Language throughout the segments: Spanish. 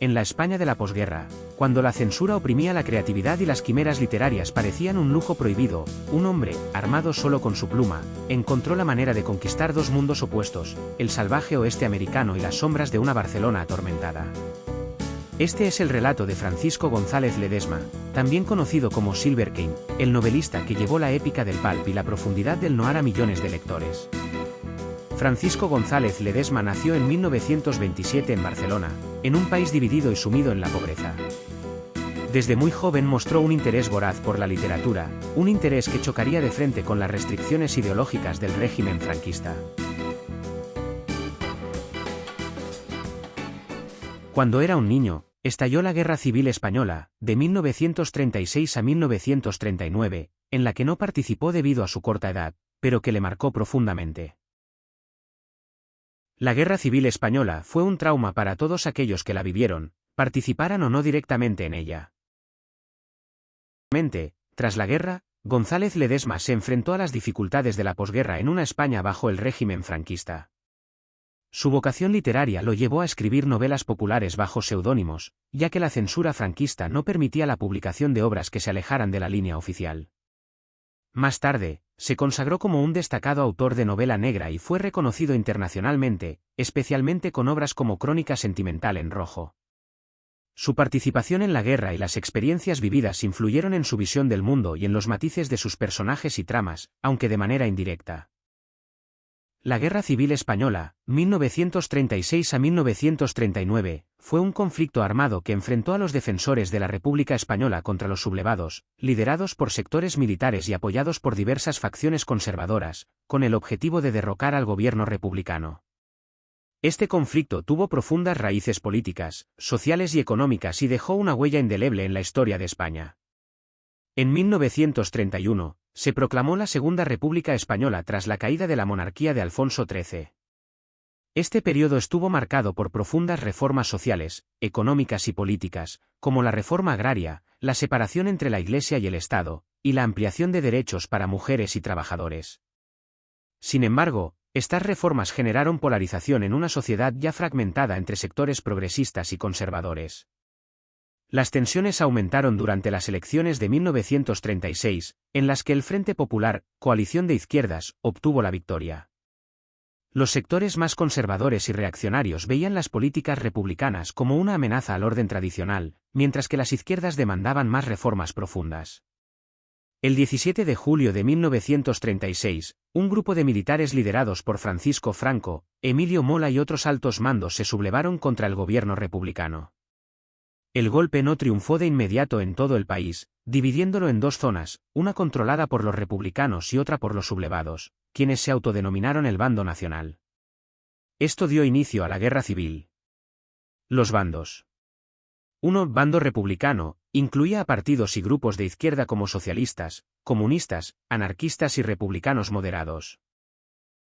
En la España de la posguerra, cuando la censura oprimía la creatividad y las quimeras literarias parecían un lujo prohibido, un hombre, armado solo con su pluma, encontró la manera de conquistar dos mundos opuestos, el salvaje oeste americano y las sombras de una Barcelona atormentada. Este es el relato de Francisco González Ledesma, también conocido como Silver King, el novelista que llevó la épica del pulp y la profundidad del noir a millones de lectores. Francisco González Ledesma nació en 1927 en Barcelona, en un país dividido y sumido en la pobreza. Desde muy joven mostró un interés voraz por la literatura, un interés que chocaría de frente con las restricciones ideológicas del régimen franquista. Cuando era un niño, estalló la Guerra Civil Española, de 1936 a 1939, en la que no participó debido a su corta edad, pero que le marcó profundamente. La Guerra Civil Española fue un trauma para todos aquellos que la vivieron, participaran o no directamente en ella. Tras la guerra, González Ledesma se enfrentó a las dificultades de la posguerra en una España bajo el régimen franquista. Su vocación literaria lo llevó a escribir novelas populares bajo seudónimos, ya que la censura franquista no permitía la publicación de obras que se alejaran de la línea oficial. Más tarde, se consagró como un destacado autor de novela negra y fue reconocido internacionalmente, especialmente con obras como Crónica sentimental en rojo. Su participación en la guerra y las experiencias vividas influyeron en su visión del mundo y en los matices de sus personajes y tramas, aunque de manera indirecta. La Guerra Civil Española, 1936 a 1939, fue un conflicto armado que enfrentó a los defensores de la República Española contra los sublevados, liderados por sectores militares y apoyados por diversas facciones conservadoras, con el objetivo de derrocar al gobierno republicano. Este conflicto tuvo profundas raíces políticas, sociales y económicas y dejó una huella indeleble en la historia de España. En 1931, se proclamó la Segunda República Española tras la caída de la monarquía de Alfonso XIII. Este periodo estuvo marcado por profundas reformas sociales, económicas y políticas, como la reforma agraria, la separación entre la Iglesia y el Estado, y la ampliación de derechos para mujeres y trabajadores. Sin embargo, estas reformas generaron polarización en una sociedad ya fragmentada entre sectores progresistas y conservadores. Las tensiones aumentaron durante las elecciones de 1936, en las que el Frente Popular, coalición de izquierdas, obtuvo la victoria. Los sectores más conservadores y reaccionarios veían las políticas republicanas como una amenaza al orden tradicional, mientras que las izquierdas demandaban más reformas profundas. El 17 de julio de 1936, un grupo de militares liderados por Francisco Franco, Emilio Mola y otros altos mandos se sublevaron contra el gobierno republicano. El golpe no triunfó de inmediato en todo el país, dividiéndolo en dos zonas, una controlada por los republicanos y otra por los sublevados, quienes se autodenominaron el bando nacional. Esto dio inicio a la guerra civil. Los bandos. Bando republicano, incluía a partidos y grupos de izquierda como socialistas, comunistas, anarquistas y republicanos moderados.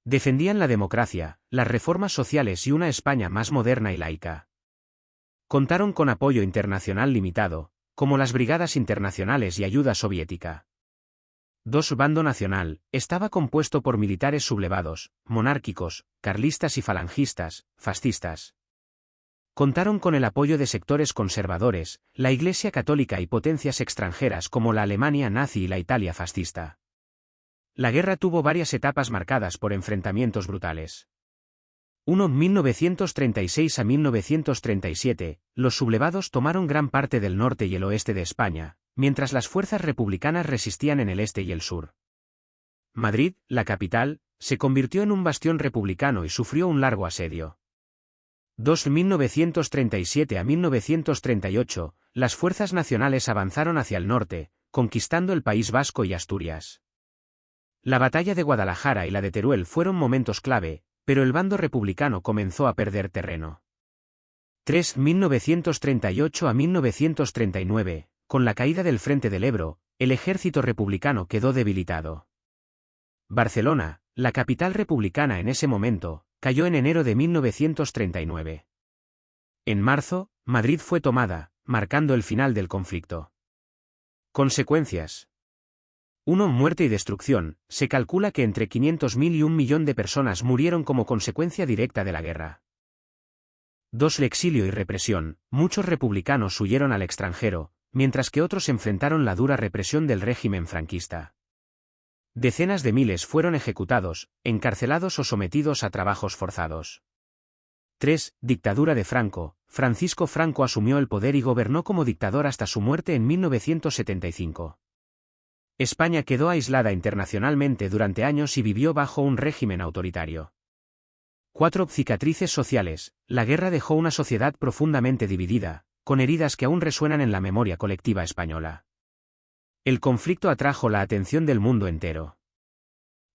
Defendían la democracia, las reformas sociales y una España más moderna y laica. Contaron con apoyo internacional limitado, como las Brigadas Internacionales y ayuda soviética. Bando nacional, estaba compuesto por militares sublevados, monárquicos, carlistas y falangistas, fascistas. Contaron con el apoyo de sectores conservadores, la Iglesia católica y potencias extranjeras como la Alemania nazi y la Italia fascista. La guerra tuvo varias etapas marcadas por enfrentamientos brutales. 1936 a 1937, los sublevados tomaron gran parte del norte y el oeste de España, mientras las fuerzas republicanas resistían en el este y el sur. Madrid, la capital, se convirtió en un bastión republicano y sufrió un largo asedio. 1937 a 1938, las fuerzas nacionales avanzaron hacia el norte, conquistando el País Vasco y Asturias. La batalla de Guadalajara y la de Teruel fueron momentos clave, pero el bando republicano comenzó a perder terreno. 1938 a 1939, con la caída del Frente del Ebro, el ejército republicano quedó debilitado. Barcelona, la capital republicana en ese momento, cayó en enero de 1939. En marzo, Madrid fue tomada, marcando el final del conflicto. Consecuencias. Muerte y destrucción. Se calcula que entre 500.000 y 1 millón de personas murieron como consecuencia directa de la guerra. 2. Exilio y represión. Muchos republicanos huyeron al extranjero, mientras que otros enfrentaron la dura represión del régimen franquista. Decenas de miles fueron ejecutados, encarcelados o sometidos a trabajos forzados. 3. Dictadura de Franco. Francisco Franco asumió el poder y gobernó como dictador hasta su muerte en 1975. España quedó aislada internacionalmente durante años y vivió bajo un régimen autoritario. 4. Cicatrices sociales. La guerra dejó una sociedad profundamente dividida, con heridas que aún resuenan en la memoria colectiva española. El conflicto atrajo la atención del mundo entero.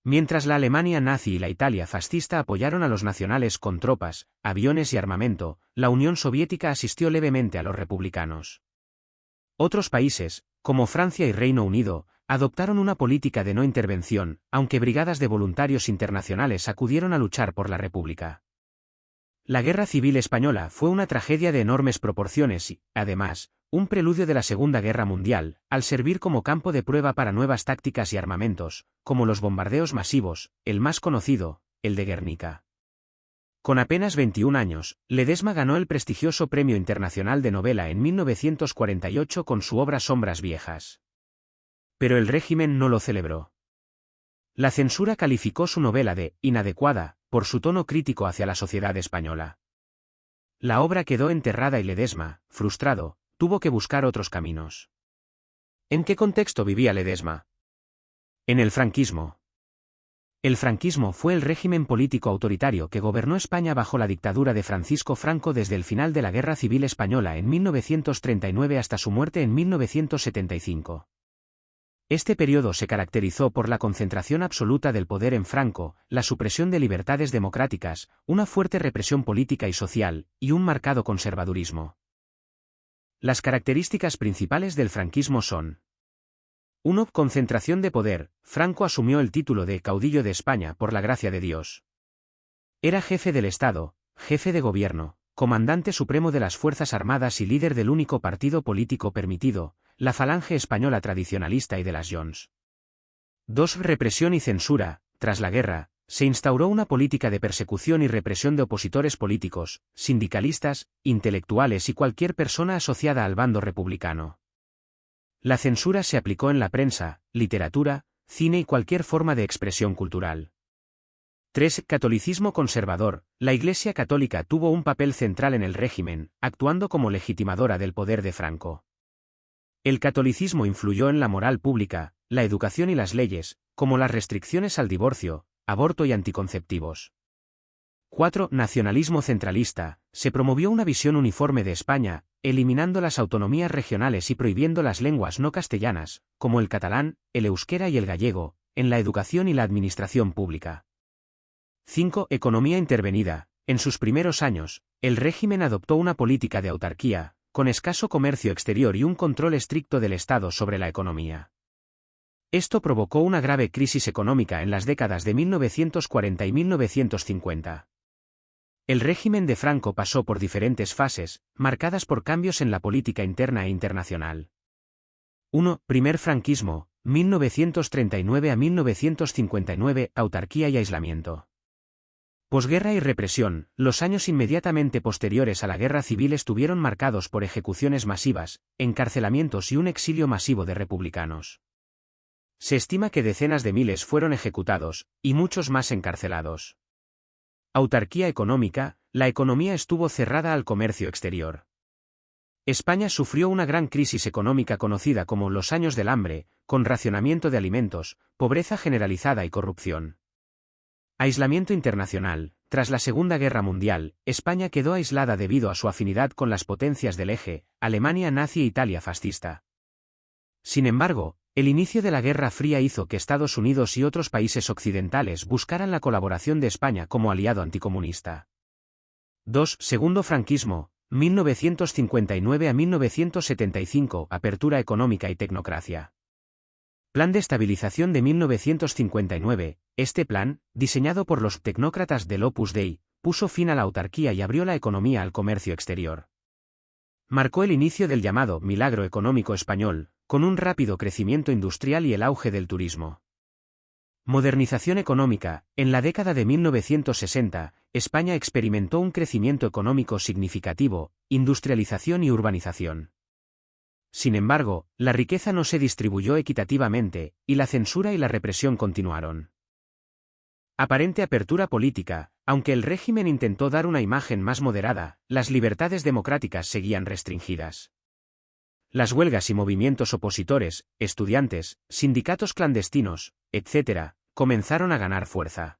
Mientras la Alemania nazi y la Italia fascista apoyaron a los nacionales con tropas, aviones y armamento, la Unión Soviética asistió levemente a los republicanos. Otros países, como Francia y Reino Unido, adoptaron una política de no intervención, aunque brigadas de voluntarios internacionales acudieron a luchar por la República. La Guerra Civil Española fue una tragedia de enormes proporciones y, además, un preludio de la Segunda Guerra Mundial, al servir como campo de prueba para nuevas tácticas y armamentos, como los bombardeos masivos, el más conocido, el de Guernica. Con apenas 21 años, Ledesma ganó el prestigioso Premio Internacional de Novela en 1948 con su obra Sombras Viejas. Pero el régimen no lo celebró. La censura calificó su novela de inadecuada, por su tono crítico hacia la sociedad española. La obra quedó enterrada y Ledesma, frustrado, tuvo que buscar otros caminos. ¿En qué contexto vivía Ledesma? En el franquismo. El franquismo fue el régimen político autoritario que gobernó España bajo la dictadura de Francisco Franco desde el final de la Guerra Civil Española en 1939 hasta su muerte en 1975. Este periodo se caracterizó por la concentración absoluta del poder en Franco, la supresión de libertades democráticas, una fuerte represión política y social, y un marcado conservadurismo. Las características principales del franquismo son: 1. Concentración de poder. Franco asumió el título de caudillo de España por la gracia de Dios. Era jefe del Estado, jefe de gobierno, comandante supremo de las Fuerzas Armadas y líder del único partido político permitido, la Falange Española tradicionalista y de las Jones. 2. Represión y censura. Tras la guerra, se instauró una política de persecución y represión de opositores políticos, sindicalistas, intelectuales y cualquier persona asociada al bando republicano. La censura se aplicó en la prensa, literatura, cine y cualquier forma de expresión cultural. 3. Catolicismo conservador. La Iglesia Católica tuvo un papel central en el régimen, actuando como legitimadora del poder de Franco. El catolicismo influyó en la moral pública, la educación y las leyes, como las restricciones al divorcio, aborto y anticonceptivos. 4. Nacionalismo centralista. Se promovió una visión uniforme de España, eliminando las autonomías regionales y prohibiendo las lenguas no castellanas, como el catalán, el euskera y el gallego, en la educación y la administración pública. 5. Economía intervenida. En sus primeros años, el régimen adoptó una política de autarquía, con escaso comercio exterior y un control estricto del Estado sobre la economía. Esto provocó una grave crisis económica en las décadas de 1940 y 1950. El régimen de Franco pasó por diferentes fases, marcadas por cambios en la política interna e internacional. 1. Primer franquismo, 1939 a 1959, autarquía y aislamiento. Posguerra y represión. Los años inmediatamente posteriores a la guerra civil estuvieron marcados por ejecuciones masivas, encarcelamientos y un exilio masivo de republicanos. Se estima que decenas de miles fueron ejecutados, y muchos más encarcelados. Autarquía económica. La economía estuvo cerrada al comercio exterior. España sufrió una gran crisis económica conocida como los años del hambre, con racionamiento de alimentos, pobreza generalizada y corrupción. Aislamiento internacional. Tras la Segunda Guerra Mundial, España quedó aislada debido a su afinidad con las potencias del eje, Alemania nazi e Italia fascista. Sin embargo, el inicio de la Guerra Fría hizo que Estados Unidos y otros países occidentales buscaran la colaboración de España como aliado anticomunista. 2. Segundo franquismo, 1959 a 1975, apertura económica y tecnocracia. Plan de estabilización de 1959. Este plan, diseñado por los tecnócratas del Opus Dei, puso fin a la autarquía y abrió la economía al comercio exterior. Marcó el inicio del llamado milagro económico español, con un rápido crecimiento industrial y el auge del turismo. Modernización económica. En la década de 1960, España experimentó un crecimiento económico significativo, industrialización y urbanización. Sin embargo, la riqueza no se distribuyó equitativamente, y la censura y la represión continuaron. Aparente apertura política. Aunque el régimen intentó dar una imagen más moderada, las libertades democráticas seguían restringidas. Las huelgas y movimientos opositores, estudiantes, sindicatos clandestinos, etc., comenzaron a ganar fuerza.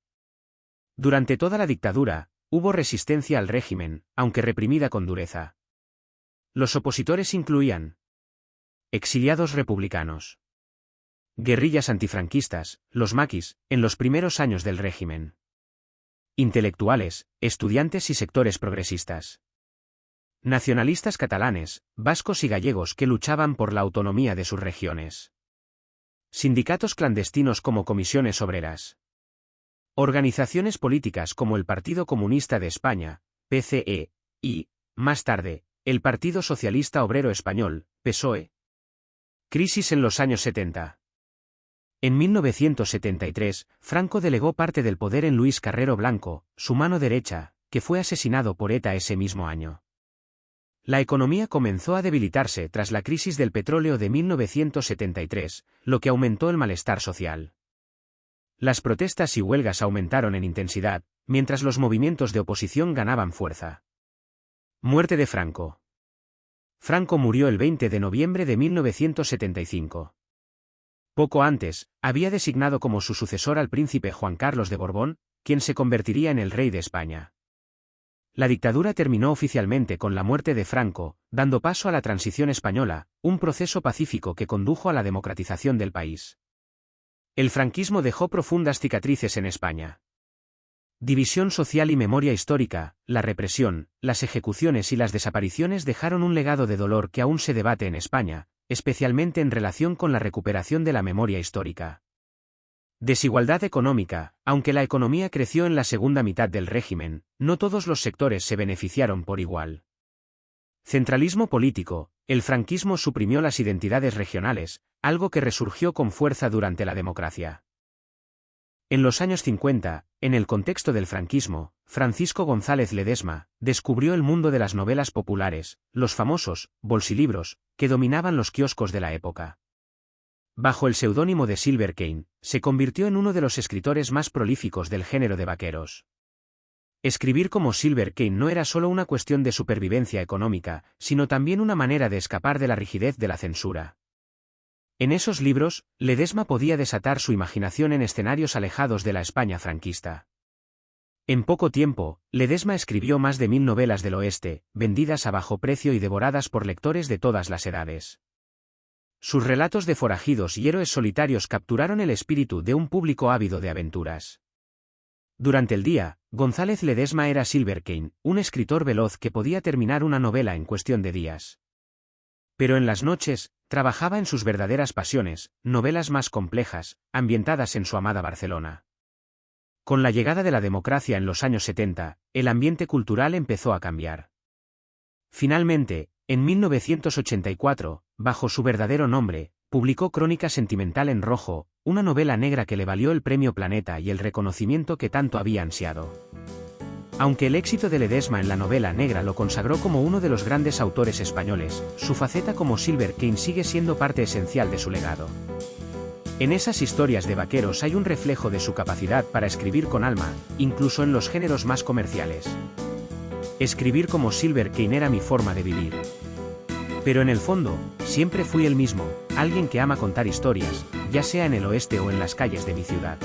Durante toda la dictadura, hubo resistencia al régimen, aunque reprimida con dureza. Los opositores incluían exiliados republicanos, guerrillas antifranquistas, los maquis, en los primeros años del régimen, intelectuales, estudiantes y sectores progresistas, nacionalistas catalanes, vascos y gallegos que luchaban por la autonomía de sus regiones, sindicatos clandestinos como comisiones obreras, organizaciones políticas como el Partido Comunista de España, PCE, y, más tarde, el Partido Socialista Obrero Español, PSOE. Crisis en los años 70. En 1973, Franco delegó parte del poder en Luis Carrero Blanco, su mano derecha, que fue asesinado por ETA ese mismo año. La economía comenzó a debilitarse tras la crisis del petróleo de 1973, lo que aumentó el malestar social. Las protestas y huelgas aumentaron en intensidad, mientras los movimientos de oposición ganaban fuerza. Muerte de Franco. Franco murió el 20 de noviembre de 1975. Poco antes, había designado como su sucesor al príncipe Juan Carlos de Borbón, quien se convertiría en el rey de España. La dictadura terminó oficialmente con la muerte de Franco, dando paso a la transición española, un proceso pacífico que condujo a la democratización del país. El franquismo dejó profundas cicatrices en España. División social y memoria histórica, la represión, las ejecuciones y las desapariciones dejaron un legado de dolor que aún se debate en España, especialmente en relación con la recuperación de la memoria histórica. Desigualdad económica. Aunque la economía creció en la segunda mitad del régimen, no todos los sectores se beneficiaron por igual. Centralismo político. El franquismo suprimió las identidades regionales, algo que resurgió con fuerza durante la democracia. En los años 50, en el contexto del franquismo, Francisco González Ledesma descubrió el mundo de las novelas populares, los famosos bolsilibros, que dominaban los kioscos de la época. Bajo el seudónimo de Silver Kane, se convirtió en uno de los escritores más prolíficos del género de vaqueros. Escribir como Silver Kane no era solo una cuestión de supervivencia económica, sino también una manera de escapar de la rigidez de la censura. En esos libros, Ledesma podía desatar su imaginación en escenarios alejados de la España franquista. En poco tiempo, Ledesma escribió más de 1000 novelas del oeste, vendidas a bajo precio y devoradas por lectores de todas las edades. Sus relatos de forajidos y héroes solitarios capturaron el espíritu de un público ávido de aventuras. Durante el día, González Ledesma era Silver Kane, un escritor veloz que podía terminar una novela en cuestión de días. Pero en las noches, trabajaba en sus verdaderas pasiones, novelas más complejas, ambientadas en su amada Barcelona. Con la llegada de la democracia en los años 70, el ambiente cultural empezó a cambiar. Finalmente, en 1984, bajo su verdadero nombre, publicó Crónica Sentimental en Rojo, una novela negra que le valió el Premio Planeta y el reconocimiento que tanto había ansiado. Aunque el éxito de Ledesma en la novela negra lo consagró como uno de los grandes autores españoles, su faceta como Silver Kane sigue siendo parte esencial de su legado. En esas historias de vaqueros hay un reflejo de su capacidad para escribir con alma, incluso en los géneros más comerciales. Escribir como Silver Kane era mi forma de vivir. Pero en el fondo, siempre fui el mismo, alguien que ama contar historias, ya sea en el oeste o en las calles de mi ciudad.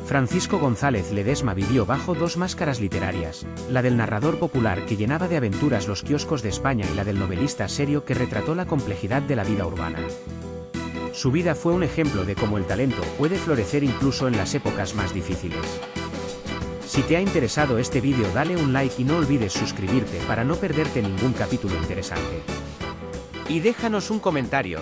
Francisco González Ledesma vivió bajo dos máscaras literarias, la del narrador popular que llenaba de aventuras los kioscos de España y la del novelista serio que retrató la complejidad de la vida urbana. Su vida fue un ejemplo de cómo el talento puede florecer incluso en las épocas más difíciles. Si te ha interesado este vídeo, dale un like y no olvides suscribirte para no perderte ningún capítulo interesante. Y déjanos un comentario.